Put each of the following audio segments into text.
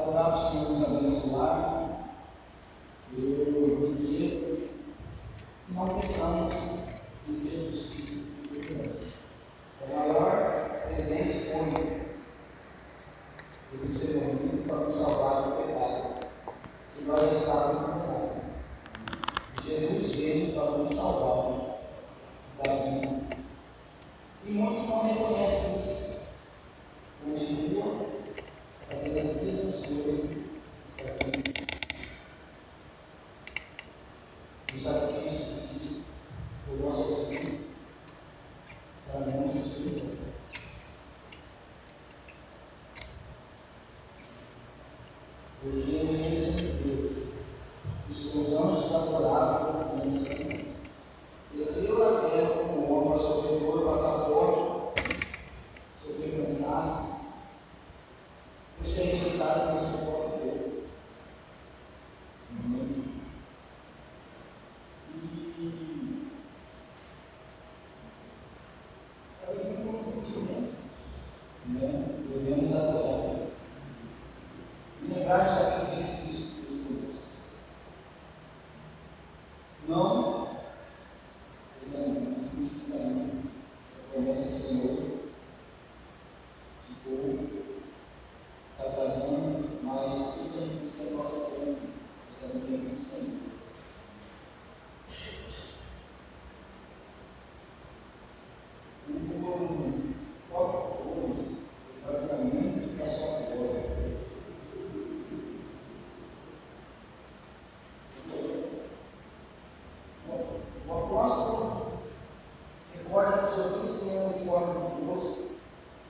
orar para o Senhor nos abençoar, por riqueza, e não pensamos em Jesus Cristo. O maior presente foi Jesus ser morrido para nos salvar do pecado, que nós já estávamos condenados. Jesus veio para nos salvar da vida. E muitos não reconhecem isso. Continuam fazendo as mesmas coisas que faziam. O sacrifício de Cristo por nossas vidas, para muitos filhos. Porque ele sempre Deus. Os seus anjos adoravam, dizendo assim: desceu na terra como homem para sofrer dor, passar fome, sofrer cansaço, por ser rejeitado pelo seu próprio povo. E aí fica um sentimento, devemos adorar e lembrar do sacrifício de Cristo por Deus. Não desanime, a promessa do Senhor está atrasando, mas tudo tem que ser nosso plano, está no tempo do Senhor. O próprio Deus, basicamente, para a sua glória. O apóstolo recorda que Jesus, sendo em forma de Deus,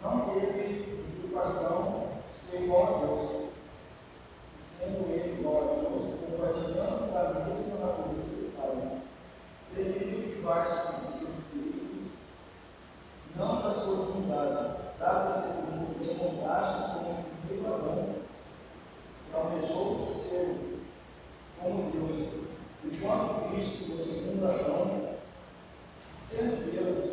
não teve usurpação de ser igual a Deus. E sendo ele igual a Deus, compartilhando da mesma natureza do Pai, preferiu privar-se de seus direitos, não da sua divindade, dado esse mundo em contraste com o primeiro Adão, que almejou ser como Deus, enquanto Cristo, o segundo Adão, sendo Deus,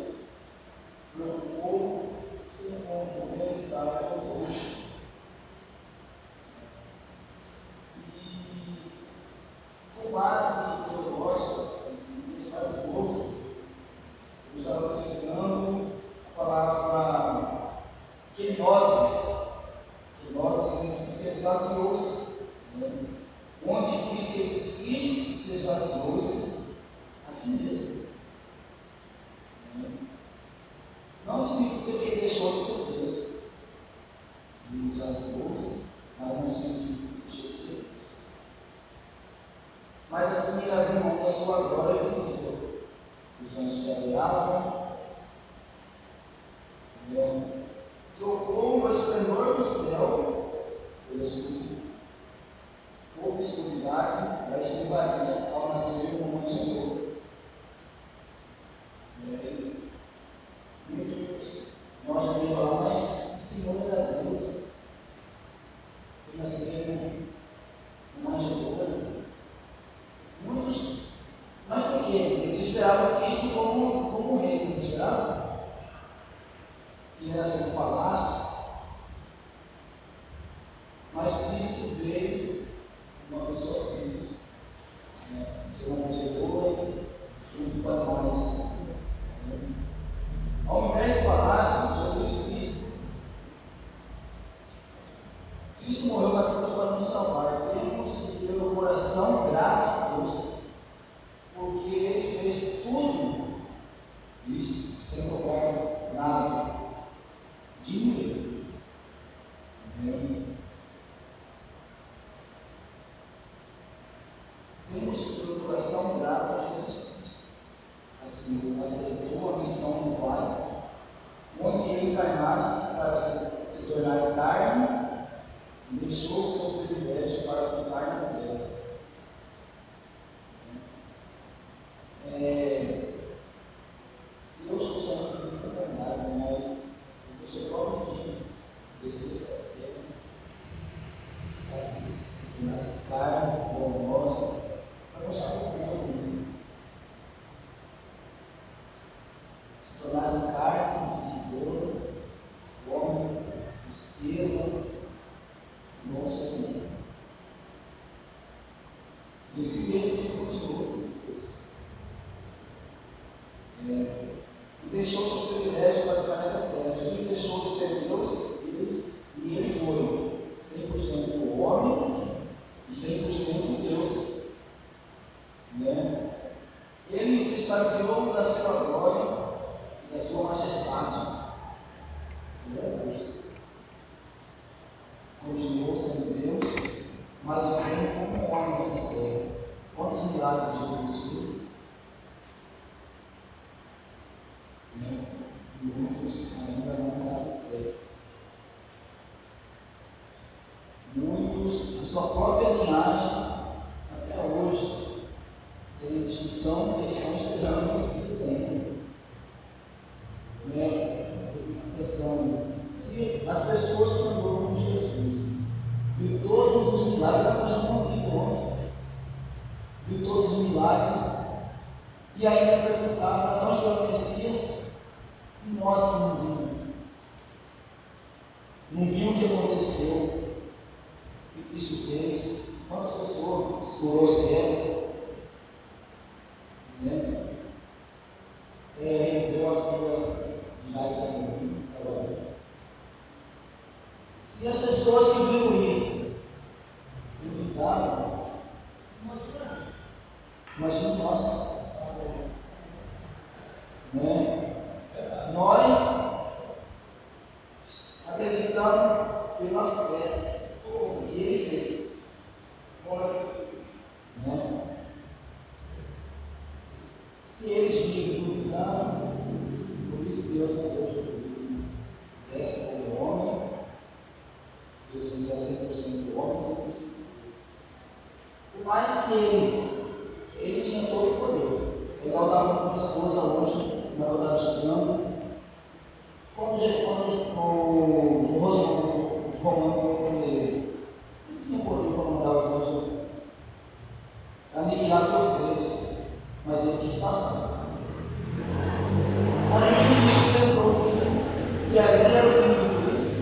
preocupou-se com o bem-estar dos outros. E, com base teológica, eu estava precisando a palavra quenoses significa esvaziou-se, onde diz que Cristo se esvaziou-se a si mesmo. Não significa que ele deixou de ser Deus. Ele esvaziou-se, mas não significa que deixou de ser Deus. Mas assim ele abriu mão da sua glória visível. Os anjos se adoravam, trocou o esplendor do céu pela obscuridade da estrebaria ao nascer como manjedouro. Nós também falamos, mas o Senhor era Deus, que nasceu uma manjedoura. Muitos, mas por quê? Eles esperavam Cristo como rei, não esperavam? Que era ser um palácio, mas Cristo veio uma pessoa simples, ser uma manjedoura junto para nós. Ao invés do palácio, Jesus Cristo morreu na cruz para nos salvar. Temos que ter o coração grato a Deus, porque Ele fez tudo isso sem cobrar nada de ninguém. Temos que ter o coração grato a Jesus Cristo. Assim, aceitou a missão do Pai, onde ele encarnasse para se tornar carne e deixou o seu privilégio para ficar na terra. Deus com seu filho encarnado, mas o seu próprio filho descesse à terra, para se tornar carne como nós, para mostrar o povo. Se tornasse carne, se disse dor, fome, tristeza, nosso também. Esse mesmo que continuou sem Deus. E deixou seus privilégios para ficar nessa terra. Jesus deixou de ser Deus e ele foi 100% homem e 100% Deus. Ele se esvaziou da sua glória e da sua majestade. Ele é Deus. Continuou sendo Deus, mas vivendo como homem nessa terra. Quantos milagres Jesus fez? E muitos ainda não compreendem. Muitos, a sua própria linhagem, até hoje, tem discussão que eles estão esperando o Messias ainda. Eu fico pensando, se as pessoas que andaram com Jesus, viu todos os milagres, nós estamos aqui longe, viu todos os milagres, e ainda perguntar para nós para o Messias, e nós que não vimos. Não viu o que aconteceu, o que Cristo fez, quantas pessoas curou o céu, reviveu a filha de Jairo. Se as pessoas que viram isso duvidaram, imagina nós. Nós acreditamos pela fé no que ele fez. Se eles duvidaram, por isso Deus mandou Jesus. Esse foi o homem. Jesus era 100% homem, 100% Deus. Por mais que ele tinha todo o poder. Ele andava com a esposa longe, na verdade estudando. Quando os romanos foram prender ele, ele tinha poder para mandar os anjos aniquilar todos eles, mas ele quis passar. Aí ele pensou que ali era o fim de Cristo.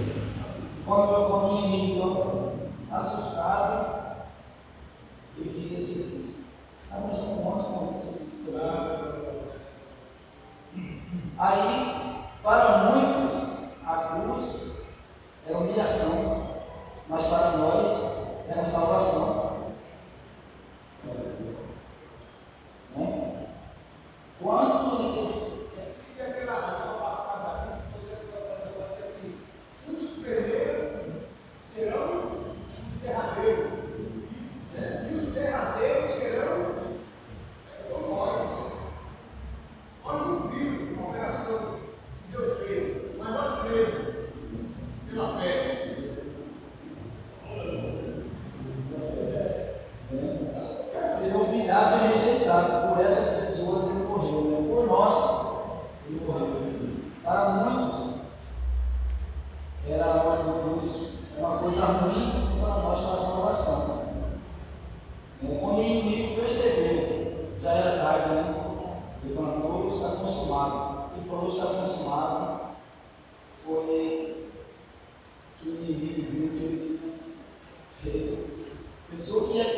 Quando o inimigo ficou assustado, ele quis descer Cristo. Mas são bons que não descer Cristo. Aí, para muitos, a cruz é humilhação, mas para nós é salvação. Quando os primeiros serão os derradeiros, e os derradeiros serão os nós. Nós não vimos uma operação que Deus fez, mas nós cremos pela fé. Ser humilhado e rejeitado por essas pessoas, ele morreu, por nós, ele morreu. Para muitos, era uma coisa ruim, para nós foi a salvação. Quando o inimigo percebeu, já era tarde, levantou, está consumado. Ele falou, está consumado. Foi que o inimigo viu que ele tinha feito. Pensou que ia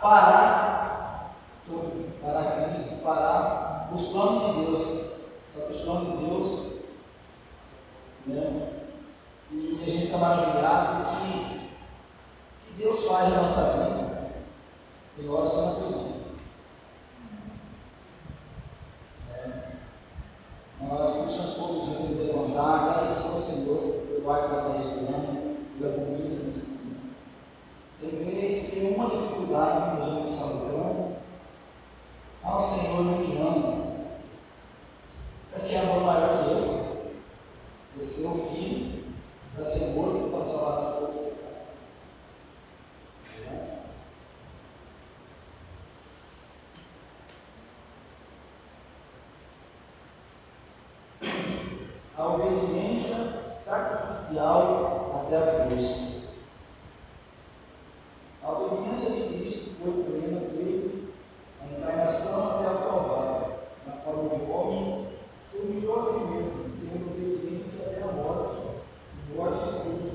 parar tudo, parar Cristo, parar os planos de Deus. Só que os planos de Deus, e a gente fica maravilhado que Deus faz na nossa vida, e agora você não acredita. Nós estamos todos juntos levantar, agradecer ao Senhor pelo ar que nós estamos estudando, pela comida que nós estamos. Tem vezes que uma dificuldade que a gente está lutando, o Senhor não me ama. Para que amor maior que esse? Descer o filho para ser morto para salvar todos os pecados. A obediência sacrificial até a cruz. A obediência de Cristo foi plena desde a encarnação até o Calvário. Na forma de homem, se humilhou a si mesmo, sendo obediente até a morte de cruz.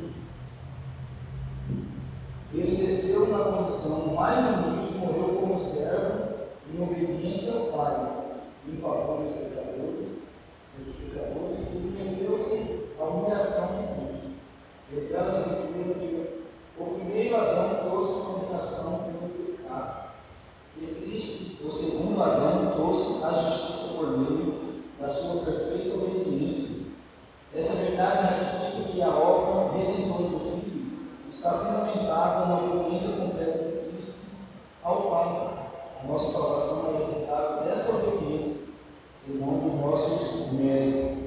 Ele desceu na condição mais humilde, morreu como servo, em obediência ao Pai, em favor dos pecadores, e submeteu-se à humilhação de Deus. Pegando a escritura que o primeiro Adão trouxe condenação pelo pecado, e Cristo, o segundo Adão, trouxe a justiça por meio da sua perfeita obediência. Essa verdade ratifica que a obra redentora do Filho está fundamentada na obediência completa de Cristo ao Pai. A nossa salvação é resultado dessa obediência e não dos nossos méritos.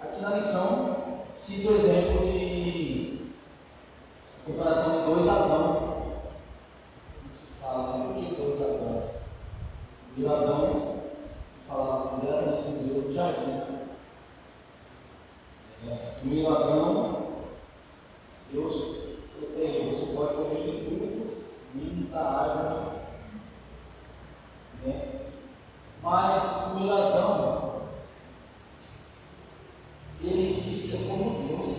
Aqui na lição, cito o exemplo de comparação de dois Adão. Fala, por que dois Adão? O primeiro Adão falava primeiramente com Deus no jardim. O primeiro Adão, Deus protegeu, você pode comer de tudo, menos da árvore. Mas o primeiro Adão, ele quis ser como Deus,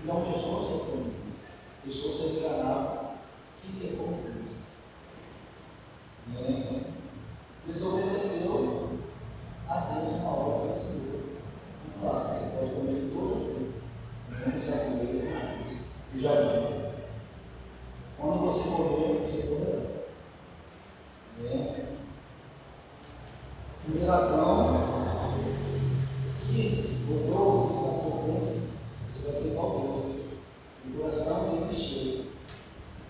não deixou ser como Deus, deixou ser enganado, quis ser como Deus. Desobedeceu a Deus uma ordem do Senhor. Claro, você pode comer todo o fruto, menos a colheita do jardim. Quando você comer, você comerá. Primeiro Adão quis, botou na serpente, você vai ser igual a Deus. O coração dele cheio.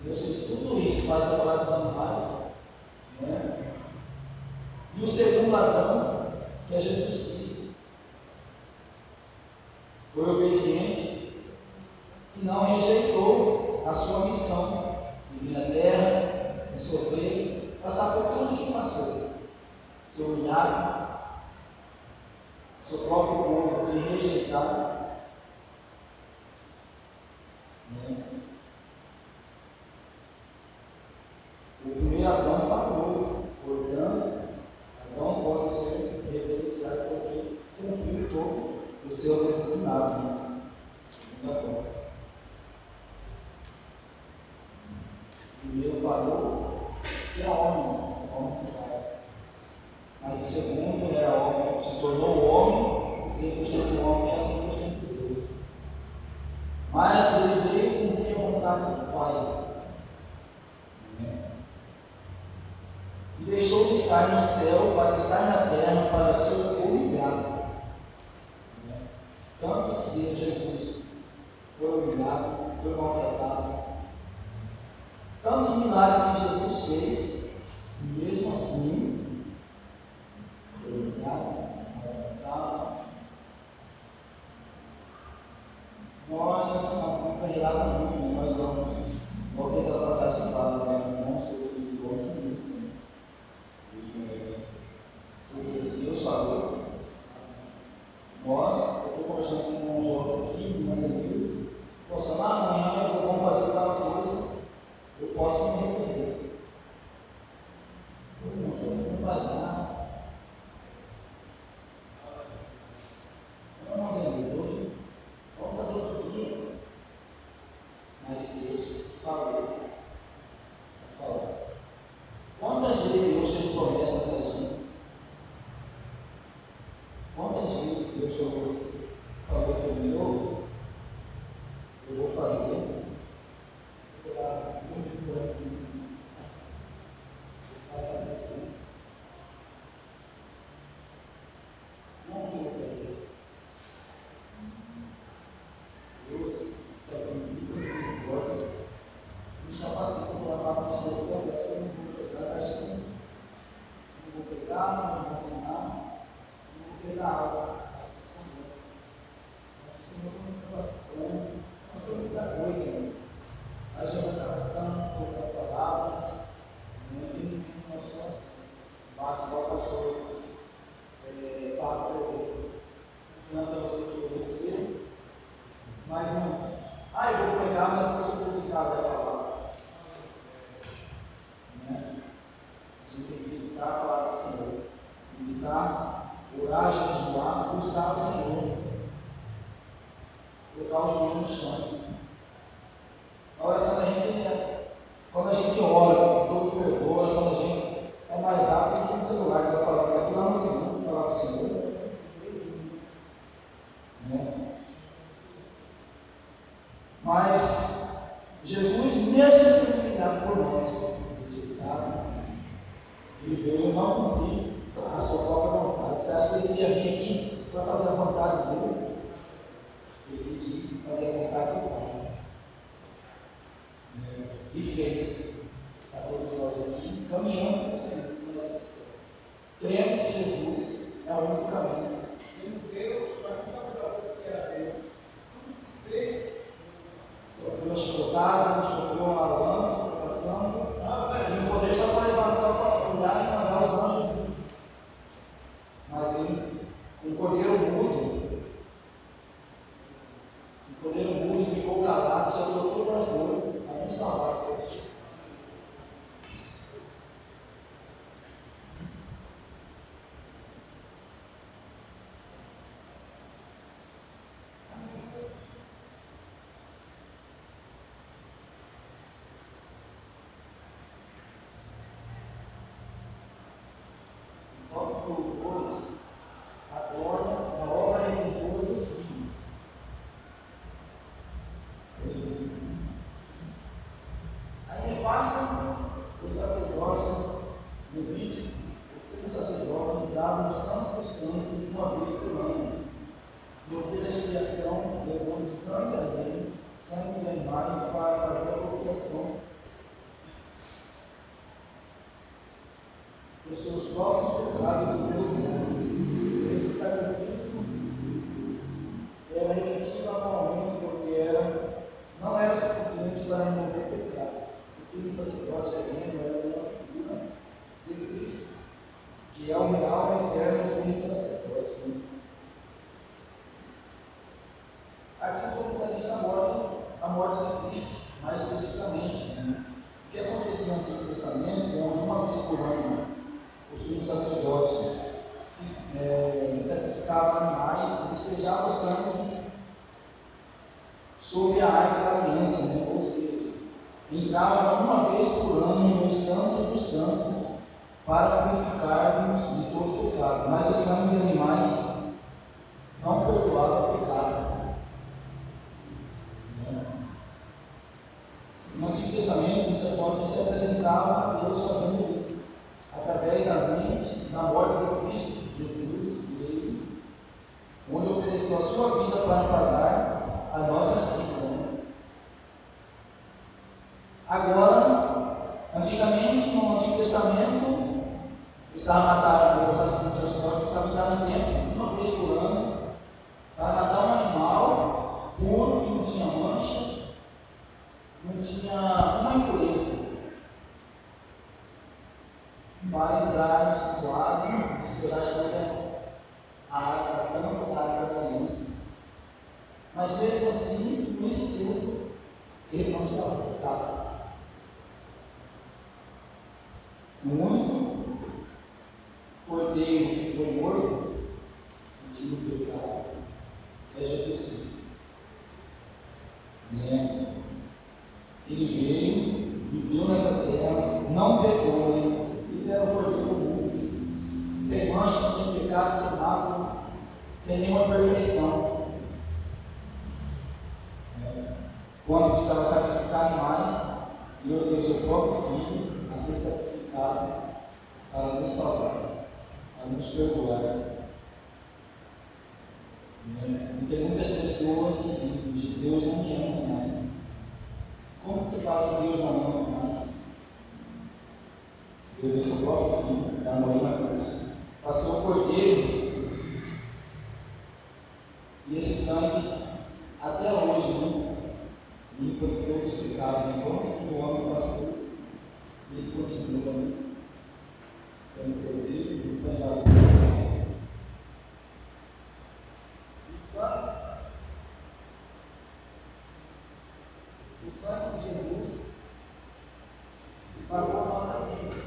Deus fez tudo isso para falar dos animais. E o segundo Adão, que é Jesus Cristo, foi obediente e não rejeitou a sua missão de vir à terra, de sofrer, passar por tudo que passou, ser humilhado, seu próprio povo de rejeitar. O primeiro Adão falou, portanto, Adão pode ser reverenciado porque cumpriu todo o seu designado. Primeiro falou que é homem que vai. Mas o segundo era homem, se tornou homem, 100% do homem é 100% de Deus. Mas ele veio cumprir a vontade do Pai. E deixou de estar no céu para estar na terra, para ser humilhado. Tanto que Jesus foi humilhado, foi maltratado. Tantos milagres que Jesus fez, e mesmo assim, foi humilhado, maltratado. Nós, não é relata muito, nós vamos, voltei aquela passagem que fala, não sou filho do homem que muito. Porque se Deus falou, nós, eu estou conversando com um jovem aqui, mas ele, posso falar, amanhã vamos fazer tal coisa, eu posso me arrepender. meditar, orar, jejuar, buscar o Senhor, colocar o joelho no chão. A oração da gente, quando a gente ora com todo fervor, a oração da gente é mais rápida do que no celular, que vai falar aqui lá no minuto, falar com o Senhor. Né? Mas Jesus, mesmo sendo enviado por nós, rejeitado, ele veio não cumprir a sua própria vontade. Você acha que ele queria vir aqui para fazer a vontade dele? Ele quis vir fazer a vontade do Pai. E fez. Está todos nós aqui caminhando com o Senhor, crendo que Jesus é o único caminho. Sendo Deus, para que não que era Deus. Sofreu uma chicotada, sofreu uma lança, passando. Tinha um poder só para levantar, só para olhar e mandar os anjos vir. Mas ele, um cordeiro mudo, ficou calado, sofreu todas as dores, para nos salvar todos. A obra redentora do Filho. Aí ele faça o sacerdócio no vídeo, o sumo sacerdote entrava no santo santo uma vez por ano. No dia da expiação, levando sangue alheio, sangue de animais para fazer a propiciação dos seus próprios pecados e pelo mundo. Esse sacrifício era remetido anualmente porque não era suficiente para remover o pecado. O filho do sacerdote terreno era uma figura de Cristo, que é o real e eterno sumo sacerdote. Aqui o comentarista aborda a morte de Cristo, mais especificamente. O que acontecia no Antigo Testamento, onde uma vez por ano o sumo sacerdote sacrificava animais, despejava o sangue sobre a arca da aliança, ou seja, entrava uma vez por ano no santo dos santos para purificar-nos de todos os pecados, mas o sangue de animais não perdoava o pecado. No Antigo Testamento, o sacerdote se apresentava a Deus fazendo isso, através da morte de Cristo Jesus, onde ofereceu a sua vida para pagar a nossa dívida. Agora, antigamente, no Antigo Testamento, precisava matar o sacerdote, precisava entrar no templo uma vez por ano, para matar um animal puro, que não tinha mancha, não tinha uma impureza, para entrar no santuário, despejar sobre a água da tampa da água da aliança. Mas mesmo assim, no estudo, ele não tirava o pecado. O único cordeiro que foi morto e tira o pecado é Jesus Cristo. Ele veio, viveu nessa terra, não pecou, ele era o cordeiro mudo, sem mancha, sem pecado, sem nada, sem nenhuma perfeição. Quando precisava sacrificar animais, Deus deu seu próprio filho a ser sacrificado para nos salvar, para nos perdoar. E tem muitas pessoas que dizem que Deus não me ama mais. Como você fala que Deus não ama mais? Deus deu seu próprio filho para morrer na cruz, para ser o cordeiro. E esse sangue, até hoje, limpa todos os pecados. Enquanto o ano passou, ele continua sendo cordeiro, limpando. O sangue de Jesus pagou a nossa vida.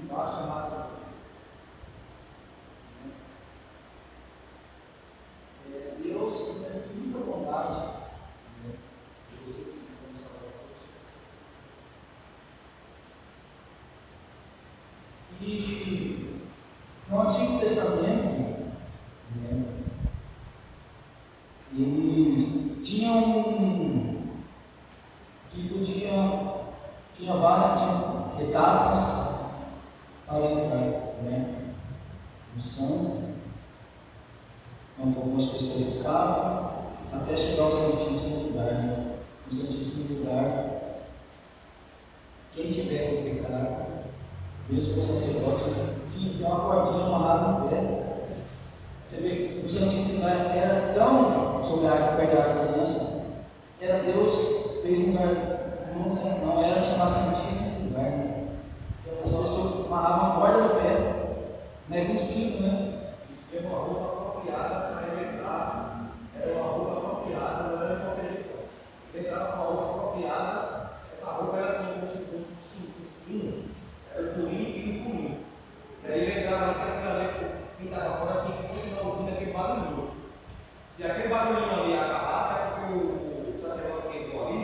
embaixo da massa. Deus concede muita bondade. E você fica como salvador. E no Antigo Testamento, eles tinham tinha várias etapas para entrar, no santo, onde algumas pessoas ficavam, até chegar ao Santíssimo Lugar. No Santíssimo Lugar, quem tivesse pecado, mesmo se fosse sacerdote, tinha uma cordinha amarrada no pé. Você vê, o Santíssimo Lugar era tão sobre a arca, perto da arca da aliança, era Deus fez um lugar, não era chamar Santíssimo Lugar. As pessoas amarravam a corda no pé, com cinto, E uma roupa apropriada para entrar, era uma roupa apropriada, não era qualquer roupa. Entrava com uma roupa apropriada, essa roupa era como se fosse um cinto, era o purinho e o purinho. E aí eles eram quem estava fora tinha que continuar ouvindo aquele barulhinho. Se aquele barulhinho ali acabasse, é porque o sacerdote que entrou ali,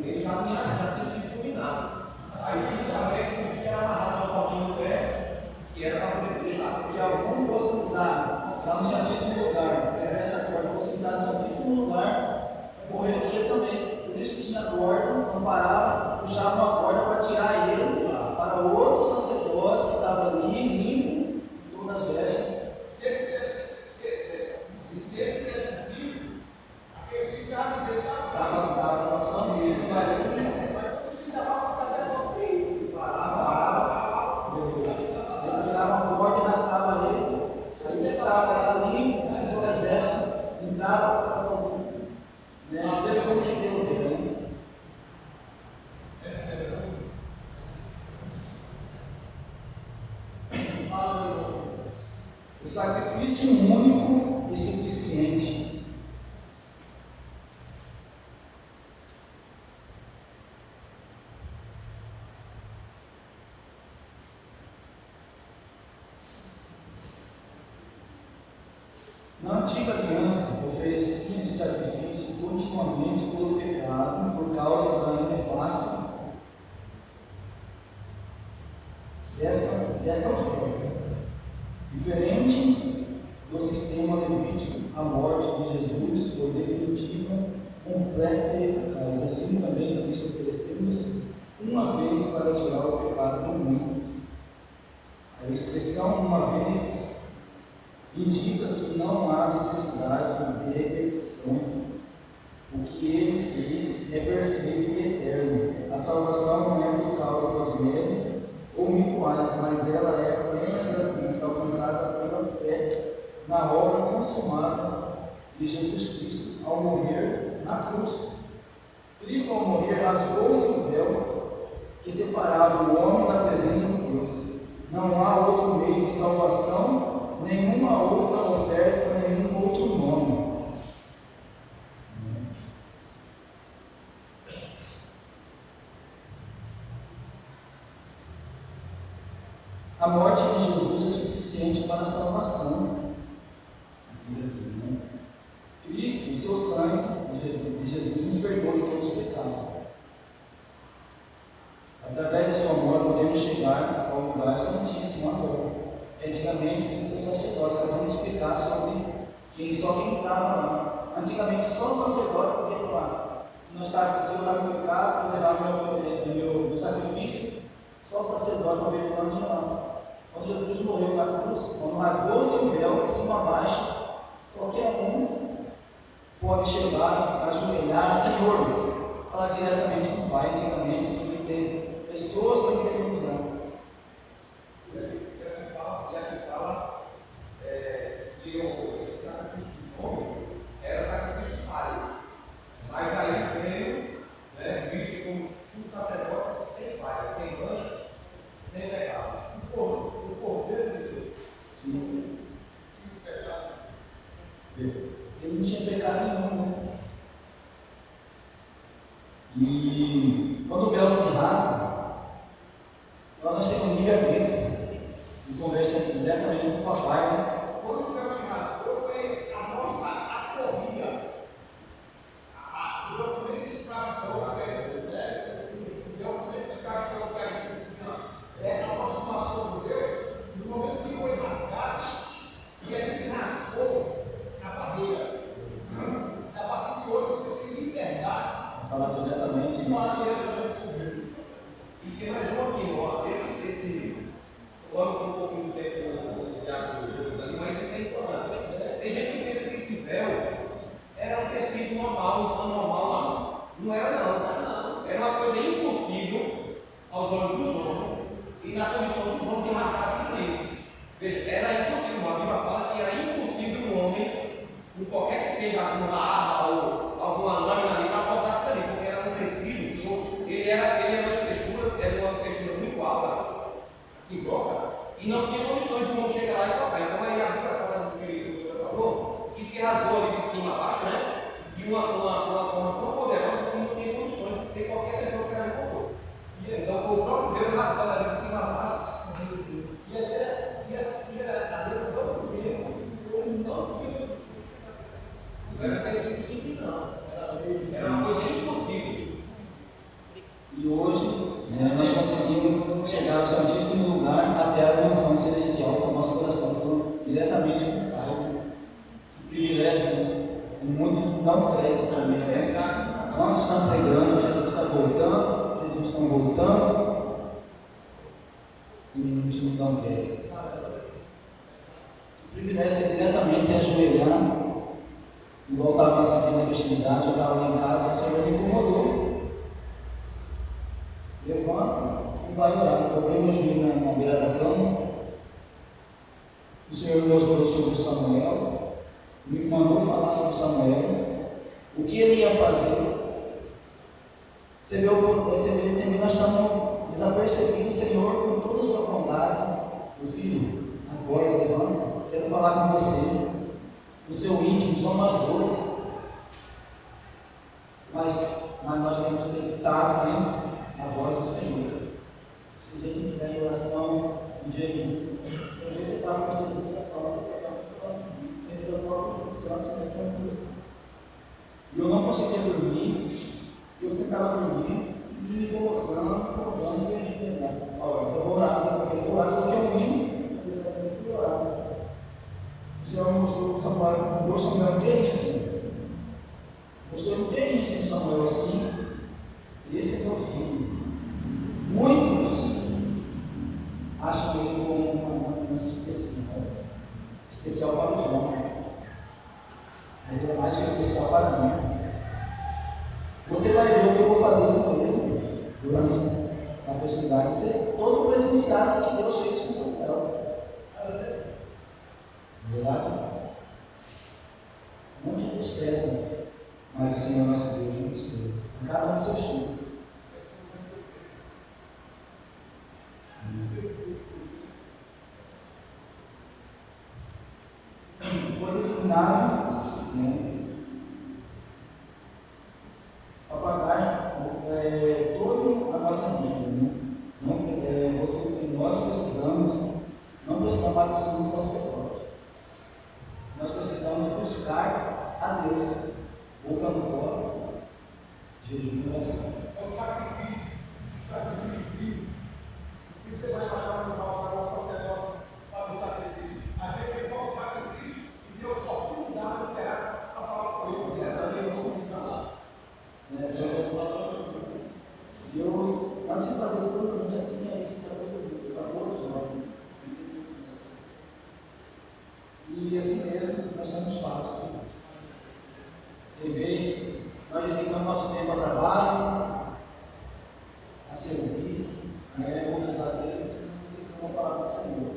ele já tinha sido iluminado. Aí tinha que era amarrado uma cordinha no pé, que era para poder deixar. Se algum fosse entrar lá no Santíssimo Lugar, se essa corda fosse entrar no Santíssimo Lugar, morreria também. Por isso que tinha corda, não parava, puxava uma corda para tirar ele para o outro sacerdote que estava ali, limpo, todas as vestes. Se ele tivesse vivo, aquele cigarro dele Estava só vivo, mas o cigarro estava só frio. parava, ele virava uma corda e arrastava ele, aí ele estava lá limpo, todas as vestes, entrava para fazer. Teve como que Deus era, O sacrifício único e suficiente. Na antiga aliança, oferecia esse sacrifício continuamente pelo pecado, por causa da inefácia dessa oferta. Diferente do sistema levítico, a morte de Jesus foi definitiva, completa e eficaz. Assim também Cristo ofereceu-se uma vez para tirar o pecado do mundo. A expressão uma vez indica que não há necessidade de repetição. O que ele fez é perfeito e eterno. A salvação não é por causa dos méritos ou rituais, mas ela é plenamente alcançada pela fé na obra consumada de Jesus Cristo ao morrer na cruz. Cristo, ao morrer, rasgou-se o véu que separava o homem da presença de Deus. Não há outro meio de salvação, nenhuma outra oferta, nenhum outro nome. A morte de Jesus é suficiente para a salvação. Diz aqui, Cristo, o seu sangue de Jesus nos perdoa de todos os pecados. Através da sua morte podemos chegar ao lugar santíssimo agora. Antigamente tinha um sacerdote, cada um explicar sobre quem entrava lá. Antigamente só o sacerdote podia falar. Nós estávamos, se eu estava no pecado, eu levava meu sacrifício, só o sacerdote uma vez por ano ia lá. Quando Jesus morreu na cruz, quando rasgou-se o véu de cima a baixo, qualquer um pode chegar, ajoelhar, Senhor, falar diretamente com o Pai. Antigamente tinha que ter pessoas para intermediar. E aqui fala que esse sacrifício de homem era sacrifício falho, mas aí veio, visto como sacerdote sem falha, sem mancha, sem pecado. O cordeiro de Deus. Sim. Ele não tinha pecado nenhum, E quando o véu se rasga, nós temos um livre-arbítrio. os homens têm mais caráter que Cristo. Veja, era impossível, a Bíblia fala que era impossível o homem, em qualquer que seja uma arma ou alguma lâmina ali, para cortar aquilo ali, porque era um tecido, ele era uma espessura muito alta, assim, grossa, e não tinha condições de um chegar lá e cortar. Então aí a Bíblia fala do que o senhor falou, que se rasgou ali de cima a baixo, né? De uma forma tão poderosa que não tem condições de ser qualquer pessoa que ela encontrou. Então foi o próprio Deus rasgando ali de cima a baixo. E a Deus não sei, ele não tinha. Isso não era simples, não. Era uma coisa impossível. E hoje, nós conseguimos chegar ao Santíssimo Lugar até a dimensão celestial com o nosso coração falando diretamente com o Pai. Que privilégio, né? E muitos não creem também, né? Quando estão pregando, Jesus está voltando, Jesus está voltando, e muitos não dão crédito. Que privilégio ser diretamente se ajoelhar, igual estava isso aqui na festividade, eu estava lá em casa, o Senhor me incomodou. Levanta e vai orar. Eu dobrei meu joelho na beira da cama. O Senhor me mostrou sobre Samuel, me mandou falar sobre Samuel, o que ele ia fazer. Você vê também nós estamos desapercebendo o Senhor com toda a sua bondade. Meu filho, agora levanta, quero falar com você. O seu íntimo são nós dois. Mas nós temos que estar dentro a voz do Senhor. Se a gente não tiver em oração, em jejum, às vezes você passa por você e fala, eu próprio Espírito Santo, você está falando com você. E eu não conseguia dormir, eu ficava dormindo, e me colocando, e fez de verdade. Olha, eu vou orar, porque eu vim, eu fui orar. O Senhor me mostrou o Samuel, o Samuel inteiríssimo. Mostrou inteiríssimo Samuel assim. Esse é meu filho. Muitos acham ele como uma criança especial para os homens, mas ele é mais que especial para mim. Você vai ver o que eu vou fazer com ele durante a festividade. Isso é todo o presenciado que Deus fez com o Samuel. Verdade? Muitos desprezam, mas o Senhor nosso Deus não despreza. A cada um do seu filho. Foi ensinado, a pagar toda a nossa vida. Nós precisamos, não precisamos mais de sumo sacerdote. Nós precisamos buscar a Deus, boca no pó, jejum e oração. É um sacrifício vivo. Por isso você vai passar no mal para o sacerdote, para o sacrifício. A gente tem o sacrifício e deu oportunidade de operar para falar com ele. Deus, antes de fazer tudo, já tinha isso para todos nós. E assim mesmo, nós somos falsos. Tem vezes, nós dedicamos nosso tempo a trabalho, a serviço, outras vezes, não dedicamos a palavra do Senhor.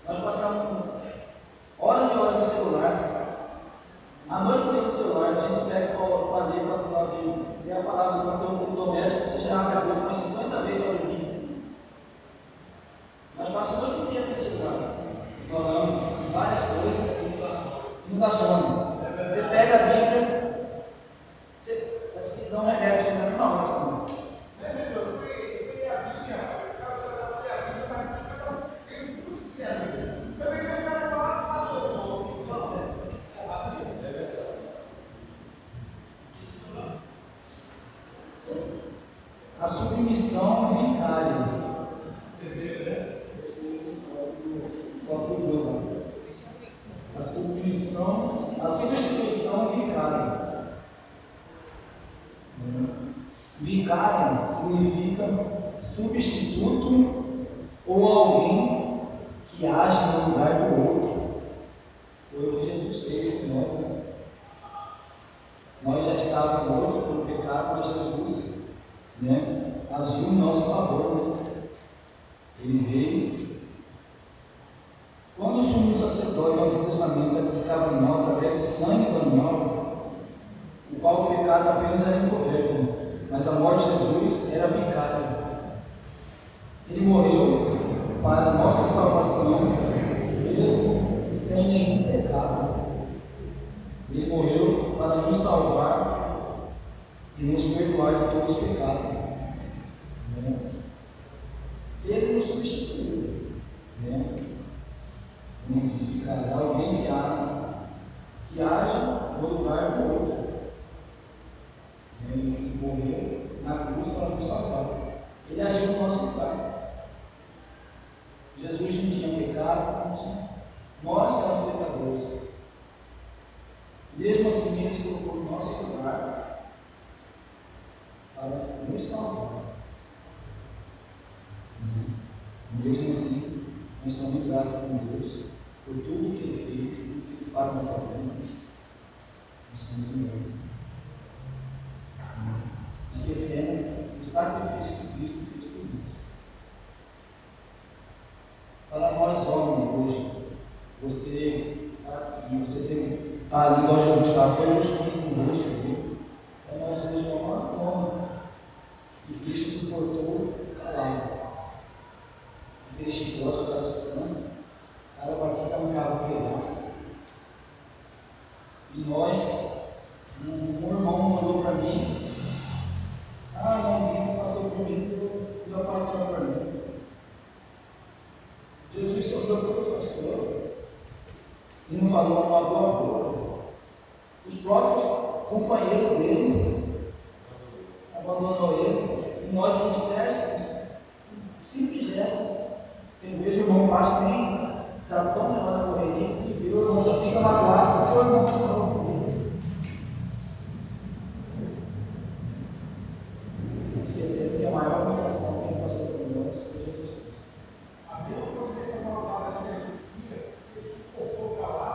Nós passamos horas e horas no celular. À noite dentro do celular, a gente pega para ler, para ler a palavra, para ter um culto doméstico, você já acabou umas 50 vezes para dormir. Nós passamos a noite inteira no celular, falando várias coisas, e não dá sono. Você pega a Bíblia, parece que dá um remédio, você não na hora, assim. A submissão vicária. A substituição vicária. Vicário significa substituto ou alguém que age no lugar do outro. Foi o que Jesus fez por nós, né? Nós já estávamos mortos pelo pecado, mas Jesus, agiu em nosso favor, né? Ele veio sacrificava animal através de sangue do animal, o qual o pecado apenas era encoberto, mas a morte de Jesus era vicária. Ele morreu para a nossa salvação, mesmo sem nenhum pecado. Ele morreu para nos salvar e nos perdoar de todos os pecados. Ele nos substituiu. Como diz, ficará alguém que haja no lugar do outro. Ele quis morrer na cruz para nos salvar. Ele agiu no nosso lugar. Jesus não tinha pecado, não tinha. Nós éramos pecadores. Mesmo assim, Ele se colocou no nosso lugar para nos salvar. Mesmo assim, nós somos gratos com Deus por tudo que Ele fez, tudo que Ele faz na nossa vida. Nós estamos em Ele. Esquecendo o sacrifício que Cristo fez por nós. Para nós, homens, hoje, você está ali, igual Jesus está, foi justo com Deus, viu? Para nós hoje é uma forma que Cristo suportou calado. Aquele chicote que eu estava esperando, o cara batia um carro um pedaço. E nós, um irmão mandou para mim, não passou por mim, deu a paz do Senhor para mim. Jesus sofreu todas essas coisas e não falou uma boa. Os próprios companheiros dele abandonou ele e nós vamos ser simples gesto. Tem vezes o irmão passa nem está tão melhor na correria e vê o irmão já fica magoado porque o irmão não falou por ele. Esquecendo que a maior humilhação que ele passou por nós foi Jesus Cristo. A mesma consciência malvada que Jesus tinha, ele suportou para lá,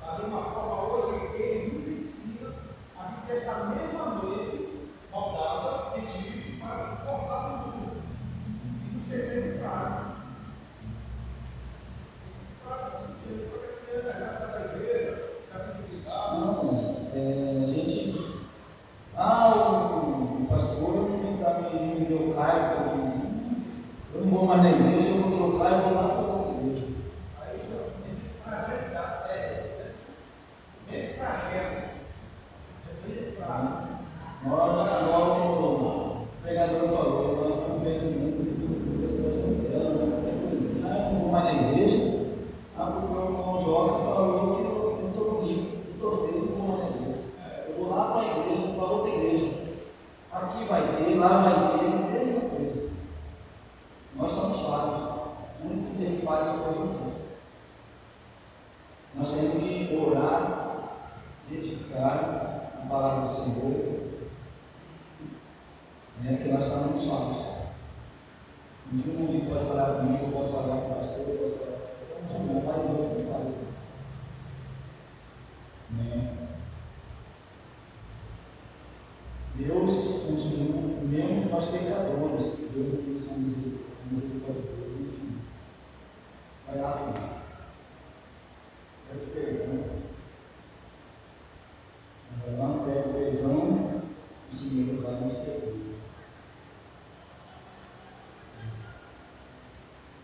da mesma forma hoje ele nos ensina a viver essa mesma lei maldada que existe para suportar tudo e nos ser fraco. Não, gente. O pastor não me deu carta aqui. Eu não vou mais na igreja, eu vou trocar e vou lá para outra igreja. Aí isso é bem fragelo. Nossa, igual o pregador falou, nós estamos vendo muito pessoas na tela, qualquer coisinha. Eu não vou mais na igreja. Porque o irmão Joca falou que eu estou bonito, eu estou feio, eu não vou mais na igreja. Eu vou lá para a igreja, vou para outra igreja. Aqui vai ter, lá vai ter, a mesma coisa. Nós somos falhos. O único que ele faz foi Jesus. Nós temos que orar, identificar a palavra do Senhor, porque nós estamos falhos. Um dia um amigo pode falar comigo, eu posso falar com o pastor, eu posso falar com o irmão, mas Deus não fala. Deus continua, mesmo que nós pecadores, Deus não tem sua misericórdia, enfim. Vai lá, filho. Pede perdão. Vai lá, pede perdão, o Senhor vai nos perdoar.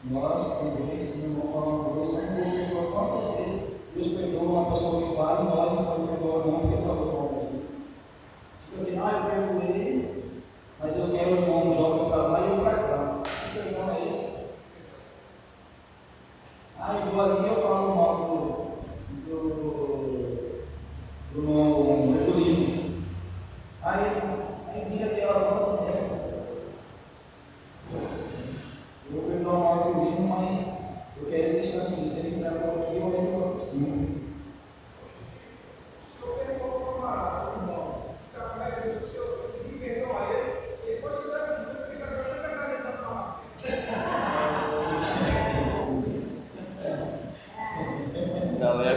Nós também, se não vamos falar uma coisa, não vou perdoar quantas vezes Deus perdoa uma pessoa que fala e nós não podemos perdoar não porque falou mal da gente. Fica aqui, eu perdoei, mas eu quero o irmão joga para lá e eu para cá. Que perdão é esse? Eu vou ali e eu falo mal do irmão Ecolino. Aí vira aquela bola de neve. Eu perdoo a morte do livro, mas eu quero deixar aqui. Se ele entrar por aqui, eu entro por cima. Se eu quero colocar uma parada, irmão, ficar com a ideia do seu, pedir perdão a ele, depois você vai pedir, porque já vai chegar na gente para falar.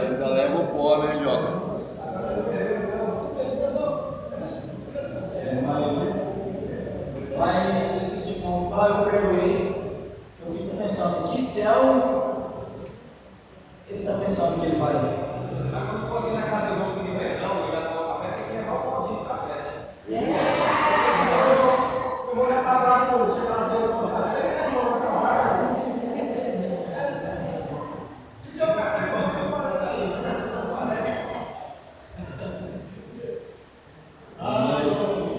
Ainda leva o pó, né, Joca? Mas esses irmãos falam, eu perdoei. Eu fico pensando, que céu ele está pensando que ele vai? Mas quando for assim na casa do irmão pedir perdão, ele vai tomar café, tem que levar um pozinho de café, né? Eu vou acabar por chegar a ser o café.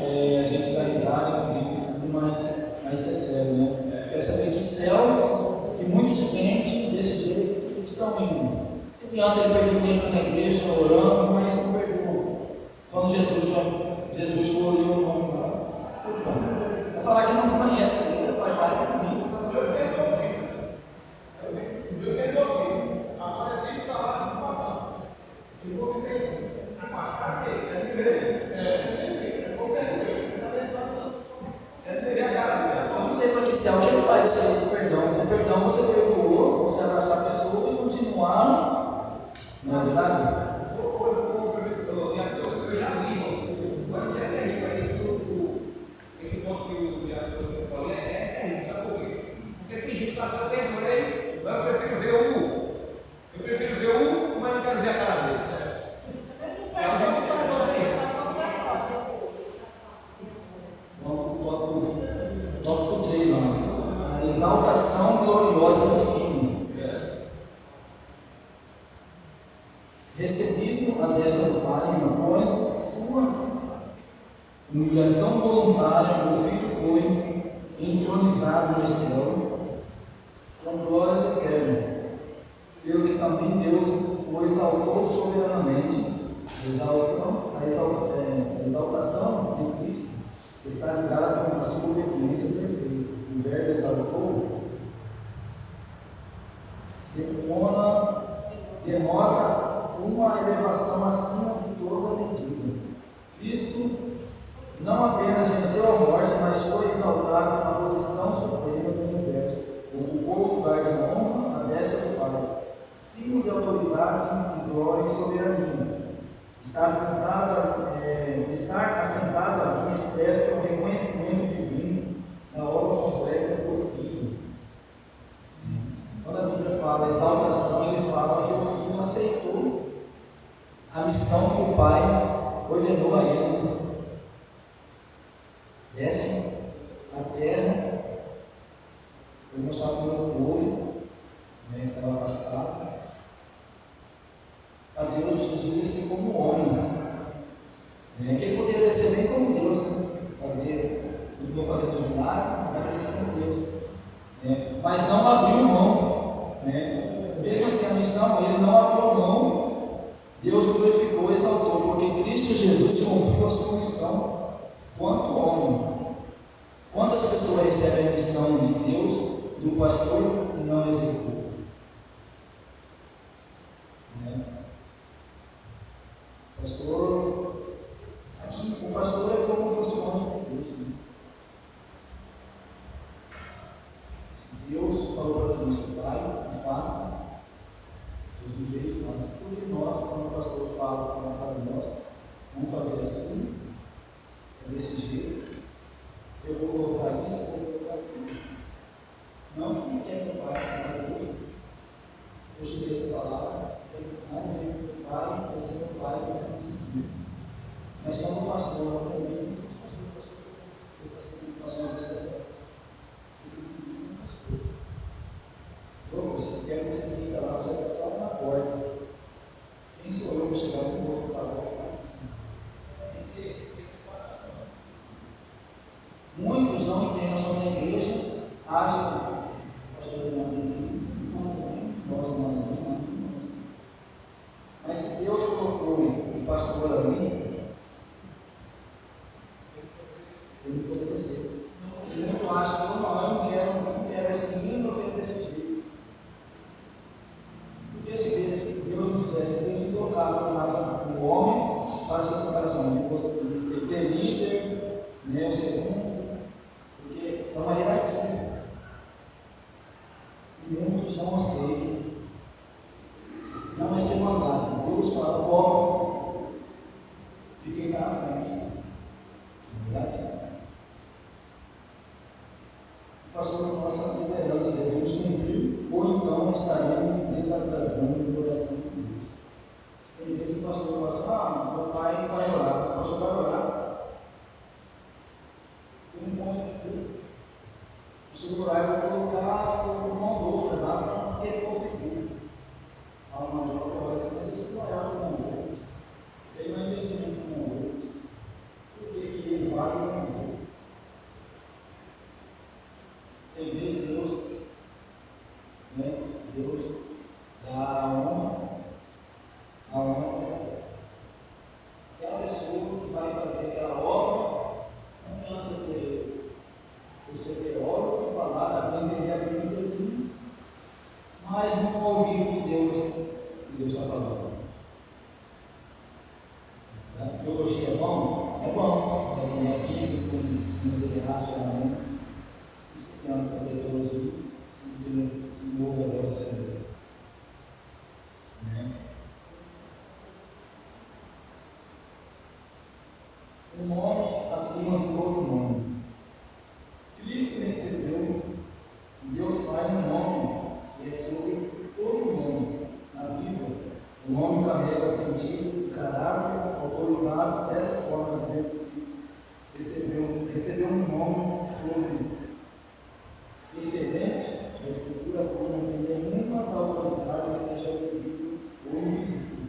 A gente dá risada, mas isso é sério, né? Quero saber que céu, que muitos crentes desse jeito estão indo. Não adianta ele perder tempo na igreja, orando, mas não perdoa. Quando Jesus foi olhar o nome lá, vai falar que não conhece ainda, vai dar comigo. Agora tem que falar do papel. E vocês, afastar dele, Eu não sei para que céu que ele vai esse perdão. O perdão você perdoou, você abraçar a pessoa e continuar. Não é verdade? Eu já vi, pode ser terrível, esse ponto que o diretor falou é terrível, sabe por quê? Porque tem gente que está só tentando aí, eu prefiro ver o, mas não quero ver a cara dele. Vamos para o tópico 3, a exaltação gloriosa do Filho. Recebido a destra do Pai, após sua humilhação voluntária, o Filho foi entronizado no céu com glórias eternas, pelo que também Deus o exaltou soberanamente. A exaltação de Cristo está ligada com a sua obediência perfeita. O verbo exaltou denota uma elevação acima de toda medida. Cristo não apenas venceu a morte, mas foi exaltado na posição suprema do universo, ocupou o lugar de honra à destra do Pai, símbolo de autoridade e glória e soberania. Estar assentado aqui expressa o reconhecimento divino da obra completa do Filho. Quando a Bíblia fala exaltação, ele fala que o Filho aceitou a missão que o Pai ordenou a ele. Desce a terra, eu mostrar para o meu povo, que estava afastado. A Deus, Jesus ia ser como homem. Que ele poderia descer bem como Deus, continuou fazendo os milagres, mas descer como Deus. Mas não abriu mão. Mesmo assim, a missão, ele não abriu mão. Deus o glorificou e exaltou, porque Cristo Jesus cumpriu a sua missão quanto homem. Quantas pessoas recebem a missão de Deus e o pastor não executa? O pastor é como se fosse um anjo de Deus. Se Deus falou para Cristo, Pai, faça, Jesus veio e faça. Porque nós, quando o pastor fala para nós, vamos fazer assim, é desse jeito, eu vou colocar isso, eu vou colocar aquilo. Não quer que o Pai, mas Deus. Eu estudei essa palavra, não veio do Pai, eu sei o Pai, eu fico sentindo. Mas quando o pastor olha para mim, eu pastor do céu. Vocês têm que isso, pastor. Você quer que você fique lá, você está só na porta. Quem sou eu para chegar no povo para a porta? Muitos não entendem a sua igreja, acham que o pastor não nós não. Mas se Deus colocou o pastor ali, ele tem que obedecer. Muito acha que eu não quero esse livro, eu quero desse jeito. Porque se Deus não quisesse, Deus não colocava o homem para essa separação. Ele ter líder, o segundo, porque é uma hierarquia. E muitos não aceitam. Não é ser mandado. Deus fala como de quem está na frente. Não é verdade? Pastor, nossa liderança devemos cumprir, ou então estaremos desagradando o coração de Deus. Tem o pastor fala assim, meu pai vai orar, o pastor vai orar. Tem um ponto de culto. Se orar, eu vou colocar o irmão Douglas lá para aquele ponto de culto. A alma jovem olha assim, mas isso não é algo irmão Douglas. Ele não entende muito o irmão Douglas. Por que ele vale o irmão Douglas? Tem vezes Deus dá a honra para essa. Aquela pessoa que vai fazer aquela obra, não adianta eu ser teórico, falar, aprender a Bíblia inteirinha, mas não ouvir o que Deus está falando. A teologia é bom? É bom. Já tem a Bíblia, com os errados, geralmente, estudando para a teologia, se ouve a voz do Senhor. O nome acima de todo nome. Cristo recebeu Deus Pai um nome que é sobre todo nome. Na Bíblia, o nome carrega sentido, caráter, autoridade, dessa forma, dizendo que Cristo recebeu um nome sobre excedente. A Escritura afirma que nenhuma da autoridade seja visível ou invisível,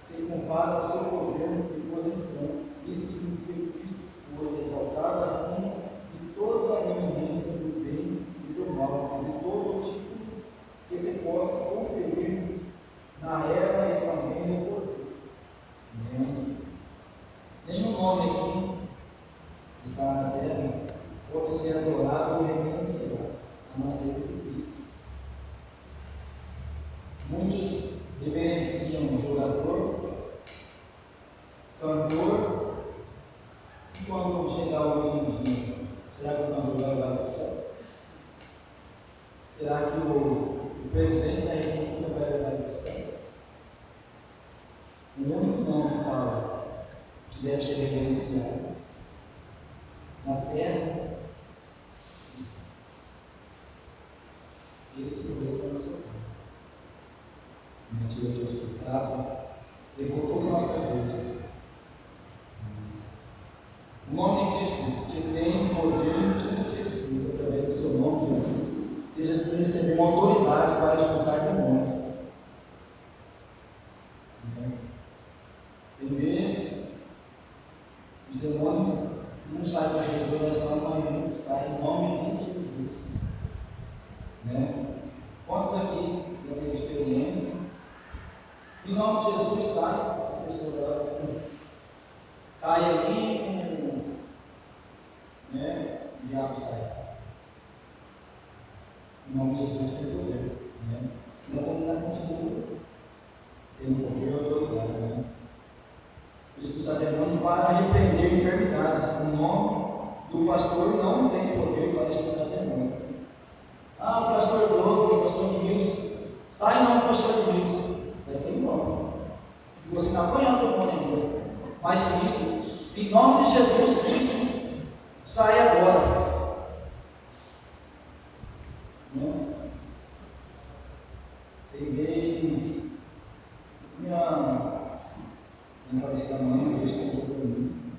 se compara ao seu poder e posição. Isso significa que Cristo foi exaltado acima de toda a eminência do bem e do mal, de todo tipo que se possa conferir na era e também no poder. Nenhum nome aqui está na terra pode ser adorado ou reverenciado, a não ser de Cristo. Muitos reverenciam o jogador, cantor, e quando chegar o último dia, será que o cantor vai levar para o céu? Será que o presidente da República vai levar para o céu? O único nome que fala que deve ser reverenciado na terra, ele que morreu para nossa vida. Ele tirou todos do pecado, levou toda a nossa vez. O nome de Cristo, que tem poder em tudo que ele fez, através do seu nome, Jesus recebeu uma autoridade para expulsar demônios. Tem vezes, os demônios não saem da gente de oração, mas saem em nome de Jesus. Quantos aqui já teve experiência? Em nome de Jesus sai, a pessoa cai ali, o diabo sai. Em nome de Jesus tem poder. Não combinar continua tendo poder e autoridade. Expulsar demônios para repreender enfermidades. O nome do pastor não tem poder para expulsar demônios. Pastor Douglas, pastor de Deus, sai em nome do pastor de Deus. Vai ser em nome. E você está apanhando o demônio ainda. Mas Cristo, em nome de Jesus Cristo, sai agora. Tem vezes, minha falecida mãe, Deus contou para mim.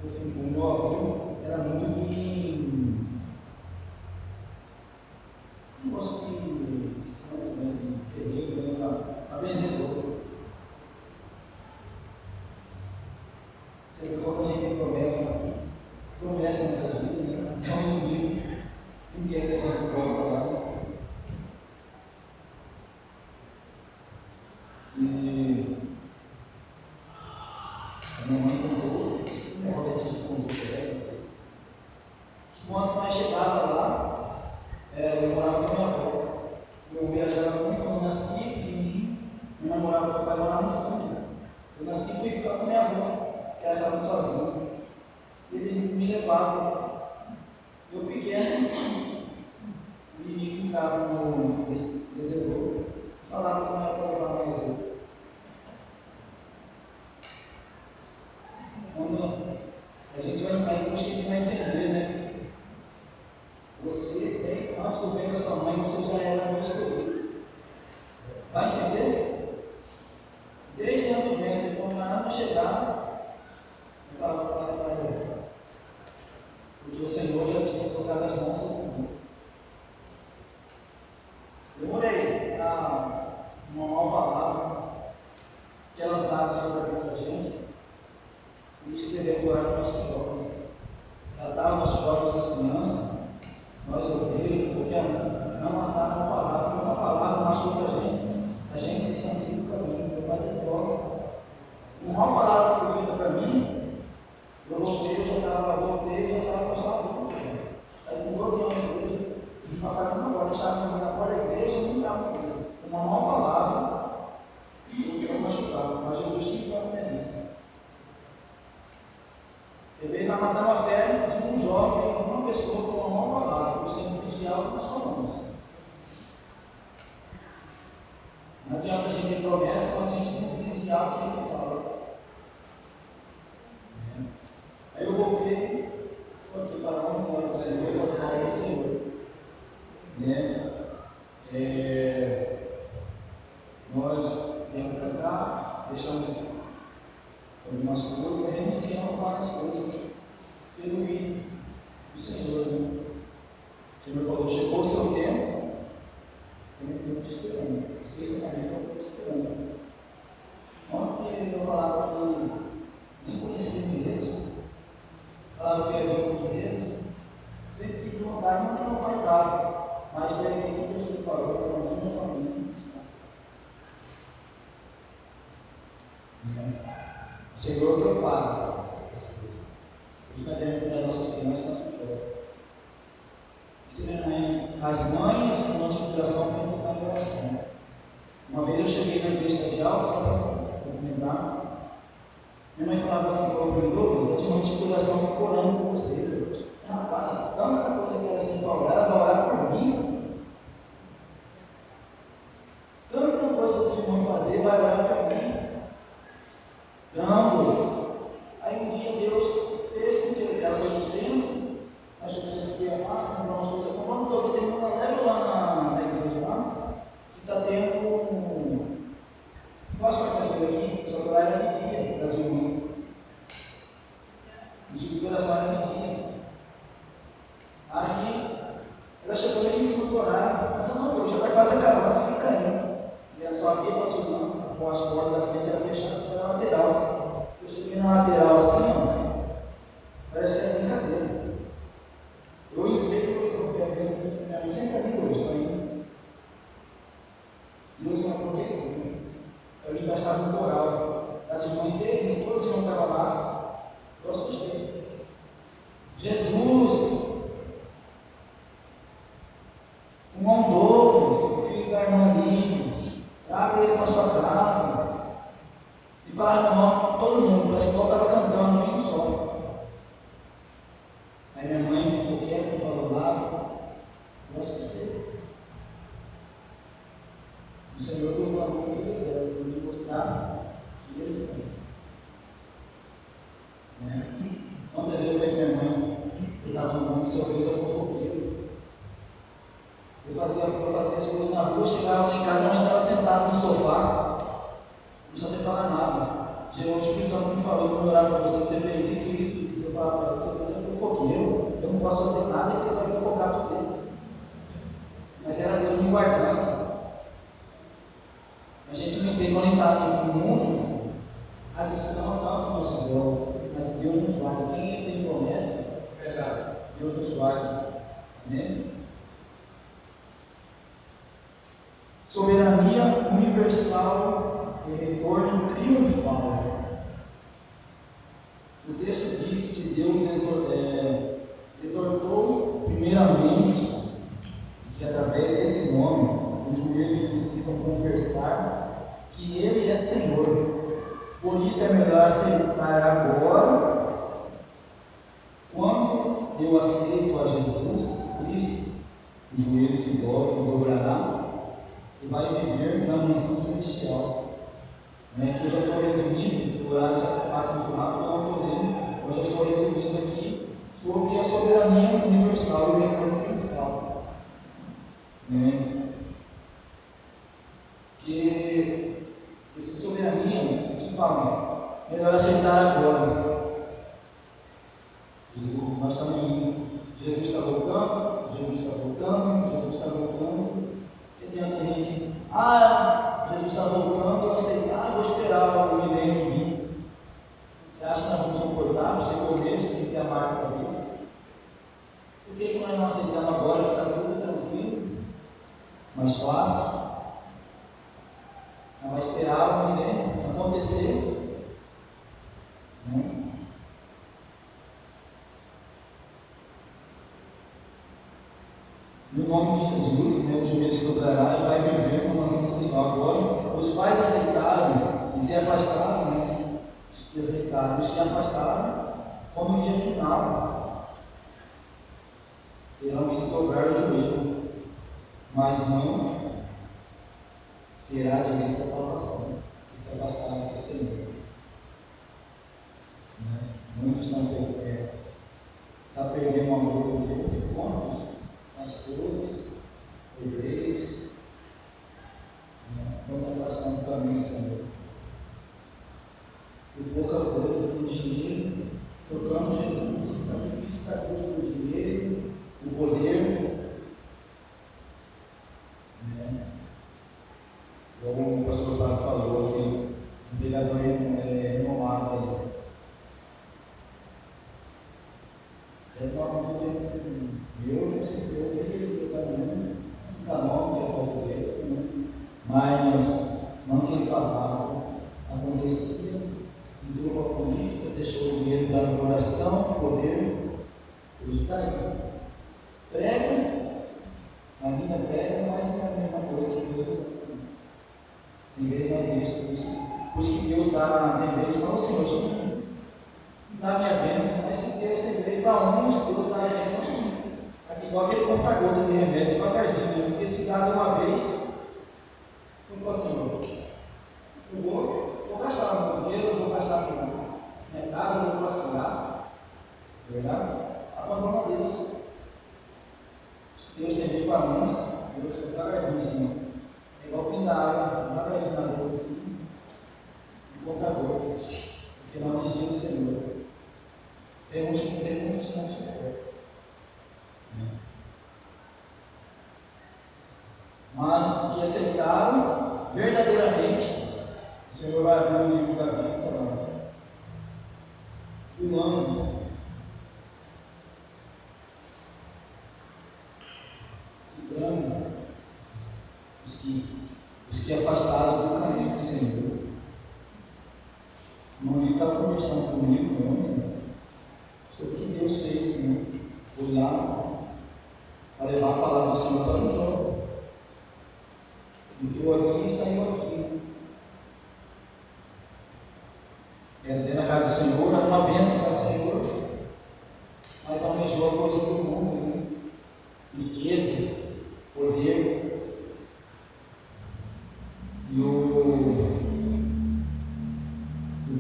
O meu avô era muito de. Não gosto de santo, de terreiro, a benzedor. Você vê como a gente promessa nessa vida, até um domingo, ninguém que a gente volta lá. E a minha mãe contou, isso que o Robertinho contou para ela, que quando nós chegávamos lá, eu morava com a minha avó. Eu viajava muito quando eu nasci, e minha mãe morava com o pai, morava no fundo. Eu nasci e fui ficar com a minha avó, que ela estava muito sozinha. E eles me levavam. Eu pequeno, o inimigo entrava no reservador e falava que não era para levar mais eu. Quando a gente vai entrar, acho que a gente vai entender, né? Você tem, antes do bem da sua mãe, você já era meu escolhido. Vai entender? Demorei uma maior palavra que é lançada sobre a vida da gente. Por isso que devemos orar para nossos jovens. Tratar os nossos jovens, as crianças, nós obreiros, porque não lançar uma palavra machuca a gente distancia do caminho, meu pai tem prova. Uma palavra foi dita para mim, eu voltei, eu já estava com essa adulto já. Aí com 12 anos de igreja, e passaram na porta, deixaram minha mãe na porta da igreja e não entraram na igreja. Uma maior palavra, eu machucava, mas Jesus ficou na minha vida. Às vezes nós matamos a fé de um jovem, uma pessoa com uma maior palavra, por ser oficial que nós somos. Não adianta a gente ter promessa, mas a gente não vigiar o que a gente fala. Aí eu voltei, estou aqui para a honra do Senhor, fazer a obra do Senhor. Nós viemos para cá, deixamos algumas coisas, renunciamos várias coisas, pelo ir do Senhor. Né? O Senhor falou: chegou o seu tempo, eu estou te esperando. Não sei se a família está te esperando. Ontem eu falava que nem conhecia Deus, falava que eu ia ver com Deus, sempre tive vontade, não que meu pai estava, mas foi aqui que Deus preparou para mim e minha família. O Senhor prepara essa coisa. Hoje nós devemos cuidar das nossas crianças e nossas jovens. As mães que nossa coração têm que estar em oração. Uma vez eu cheguei na igreja estagial, só para comentar. Minha mãe falava assim: Douglas, as irmãs de coração ficam orando por você. Rapaz, tanta coisa que elas têm para orar, ela vai orar por mim. Tanta coisa que esse irmão fazer, vai orar por mim. Então, aí um dia Deus fez com que ela foi no centro, achou que você queria lá, comprar umas coisas. Falou: vamos, doutor, tem uma leve lá na igreja lá, que está tendo. Posso quarta-feira aqui? Só que lá era de dia, das irmãs. O superação era de dia. Aí, ela chegou ali em cima do horário. Ela falou: não, já está quase acabando, fica aí. E ela só abria para as irmãs, com as portas da frente eram fechadas, só na lateral. Eu cheguei na lateral assim, ó, parece que era brincadeira. Eu entrei, eu pensei: minha mãe, senta ali, Deus, estou indo. Deus me aproveitou. Eu me gastava no coral. As irmãs inteiras, todas as irmãs estavam lá. Eu assustei. Jesus, o irmão Douglas, o filho da irmã Lívia, traga ele para sua casa. E falava no nome todo mundo, parece que o estava cantando, nem um só. Aí minha mãe ficou quieta, não falou nada. Eu assustei. O Senhor deu uma boca do deserto para me mostrar que ele fez. Quantas vezes eu falei para minha mãe, eu estava no nome do seu Deus, eu fofoqueiro. Eu fazia as coisas na rua, chegava lá em casa, minha mãe estava sentada no sofá, não precisa ter falar nada. Gerou o Espírito Santo me falou: quando eu orar para você fez isso. Eu falava para você: Deus é fofoqueiro, eu não posso fazer nada que ele vai fofocar para você. Mas era Deus me guardando. A gente não tem quando está no mundo, as estrelas não estão nos nossos olhos, mas Deus nos guarda. Quem tem promessa, Deus nos guarda. Amém? Soberania universal e retorno triunfal. O texto diz que Deus exortou primeiramente que através desse nome os joelhos precisam confessar que Ele é Senhor. Por isso é melhor aceitar agora, quando eu aceito a Jesus Cristo, os joelhos se dobrarão e vai viver na mansão celestial. Que eu já estou resumindo, que o horário já se passa muito rápido, eu não estou lendo, eu já estou resumindo aqui sobre a soberania universal e o retorno triunfal. Que essa soberania, aqui fala, melhor aceitar agora. Nós estamos indo, Jesus está voltando, Jesus está voltando, Jesus está voltando. Que adianta Jesus está voltando, eu aceitar, vou esperar o milênio vir. Você acha que nós vamos suportar? Você correr, você tem que ter a marca da besta. Por que nós não aceitamos agora que está tudo tranquilo, mais fácil? Nós vamos esperar o milênio acontecer. Não? No nome de Jesus, o joelho se dobrará e vai viver como nação celestial. Agora, os pais aceitaram e se afastaram, os que aceitaram, os que afastaram, como dia final, terão que se dobrar o joelho, mas não terá direito à salvação, e se afastaram do Senhor. Muitos estão perdendo o amor de Deus. Quantos? Pastores, obreiros, estão se afastando do caminho do Senhor. Por pouca coisa, por dinheiro, trocando Jesus, o sacrifício da cruz por dinheiro, o poder. Como o pastor Fábio falou, que o pregador é renomado aí. Eu sempre ouvi o caminho, assim, canônico, que é falta de ética, né? Mas não que ele falava, acontecia, entrou para a política, deixou o dinheiro dar no coração, poder, hoje está aí. Prega, ainda prega, mas não é a mesma coisa que Deus usa. Tem vezes nós deixamos, por isso que Deus dá, tem vezes, fala, Senhor, dá minha bênção, mas se Deus tem vezes para uns, Deus dá a bênção para mim. Igual aquele conta-gota de remédio, devagarzinho, porque se dá de uma vez, eu falo assim, eu vou gastar no dinheiro, eu vou gastar aqui na minha casa, eu vou passear, verdade? Abandona Deus. Deus tem vezes para uns, Deus tem devagarzinho assim, é igual pingar, devagarzinho na dor assim, conta-gotas, porque não desvia do Senhor. Tem uns que não tem como ensinar o Senhor. Mas que aceitaram verdadeiramente, o Senhor vai abrir o livro da vida lá. Fulano, ciclano, os que afastaram do caminho do Senhor. O irmão estava conversando comigo ontem sobre o que Deus fez, né? Foi lá para levar a palavra do Senhor para um jovem. Entrou aqui e saiu aqui. Era dentro da casa do Senhor, era uma bênção para o Senhor, mas almejou a coisa do mundo, né? Riqueza, poder e o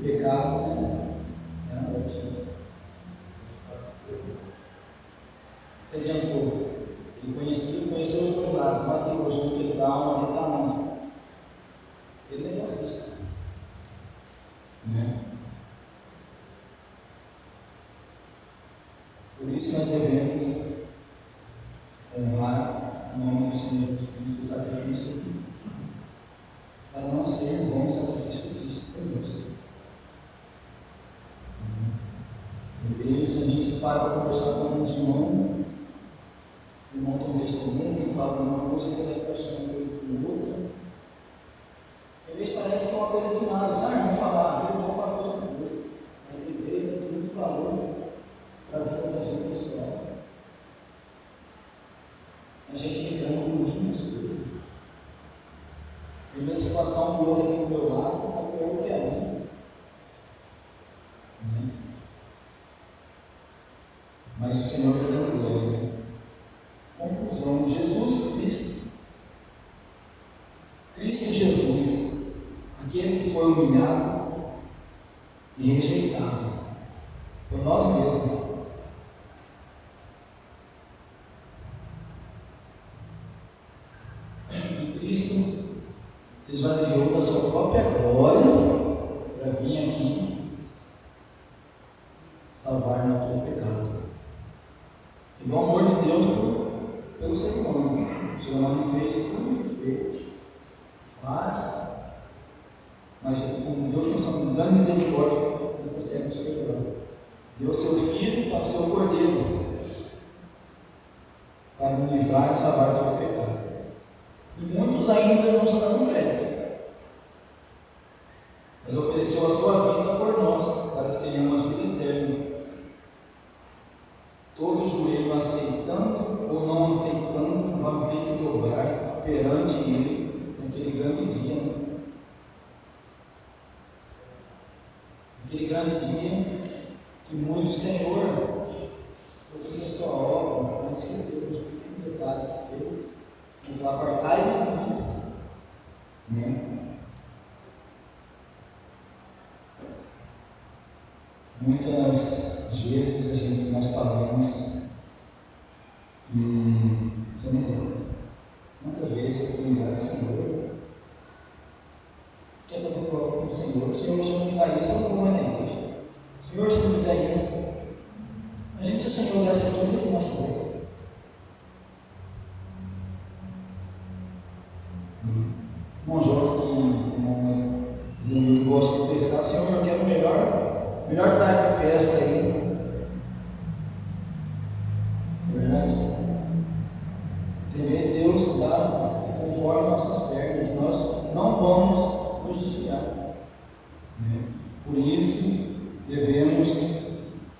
pecado, né? É a morte. Adiantou. Ele conheceu os dois lados, mas ele hoje que ele dá uma vez na mão. Ele nem é isso. Né? Por isso nós devemos honrar o nome do Senhor Jesus Cristo, o sacrifício, para não ser um bom sacrifício de Cristo por Deus. Por isso a gente para conversar com os irmãos. O irmão tem um testemunho, ele fala uma coisa, você vai achar uma coisa com outra. Às vezes parece que é uma coisa de nada, sabe? Vamos falar, eu vou falar coisa com outra. Mas tem vezes que tem muito valor para a vida da gente pessoal. A gente reclama por mim as coisas. Em vez de passar um outro aqui do meu lado, está pior que a mim. Mas o Senhor está dando glória. Conclusão: Jesus Cristo Jesus, aquele que foi humilhado e rejeitado por nós mesmos. E Cristo se esvaziou da sua própria glória para vir aqui salvar no teu pecado. E o amor de Deus pelo ser humano. O ser humano fez tudo o que fez. com grande misericórdia, Ele consegue nos perdoar. Deu o seu Filho para o seu Cordeiro, para me livrar e salvar do pecado. E muitos ainda não se dão crédito, mas ofereceu a sua vida por nós, para que tenhamos vida eterna. Todo joelho aceitando ou não aceitando, vai ter que dobrar perante Ele naquele grande dia. Naquele grande dia que muito Senhor, eu fiz a sua obra, não esqueceu de pequeno detalhe que fez, mas apartai-vos de mim. Né? Muitas vezes nós paramos e você não entende. Muitas vezes eu fui ligar, Senhor, quer fazer prova com o Senhor, o Senhor chama de dar isso, eu não vou mais na igreja. Senhor, se não fizer isso, imagine se o Senhor desse tudo o que nós quisesse. Um jogo que eu gosto de pescar, Senhor, eu quero melhor praia de pesca aí. Verdade? Tem vezes Deus dá conforme nossas pernas, e nós não vamos nos desviar. Por isso, devemos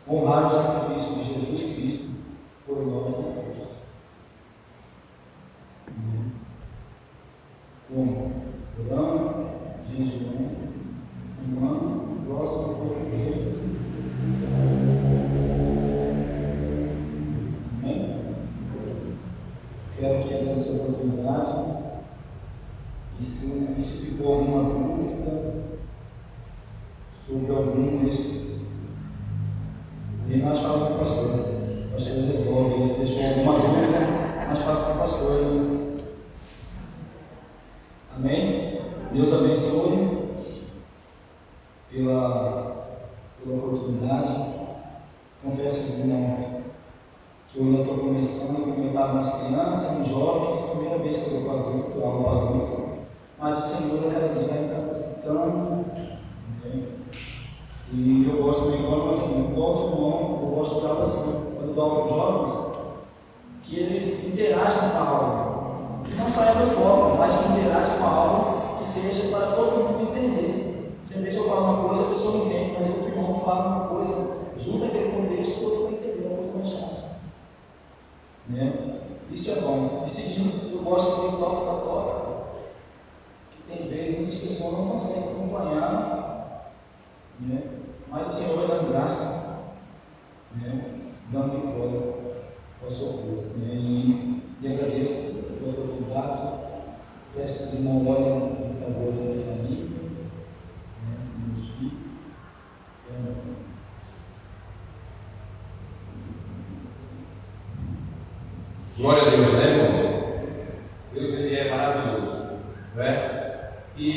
honrar o sacrifício de Jesus Cristo por nós na cruz. Como? Orando, jejuando, amando o próximo por Deus. Amém? Quero que essa oportunidade, e se ficou alguma dúvida sobre algum desses, aí nós falamos com o pastor. O pastor resolve. Se deixou alguma dúvida, nós passamos para o pastor. Amém? Deus abençoe pela oportunidade. Confesso que eu ainda estou começando, como eu estava nas crianças, nos jovens, é a primeira vez que eu estou para adulto, aula para adulto. Mas o Senhor a cada dia vai me capacitando. E eu gosto de igual o irmão, eu gosto de algo assim, quando eu dou aula para os jovens, que eles interagem com a aula. Que não saia do foco, mas que interagem com a aula, que seja para todo mundo entender. Tem vezes eu falo uma coisa, a pessoa não entende, mas outro irmão fala uma coisa, junta aquele contexto, o outro vai entender, é uma coisa mais fácil. Isso é bom. E seguindo, eu gosto de toque para toque, que tem vezes muitas pessoas não conseguem acompanhar, mas o Senhor vai dando graça, dando vitória ao seu povo. E agradeço pela oportunidade, peço que não olhem em favor da minha família, dos meus filhos. Glória a Deus, né, irmãos? Deus, Ele é maravilhoso, não é? E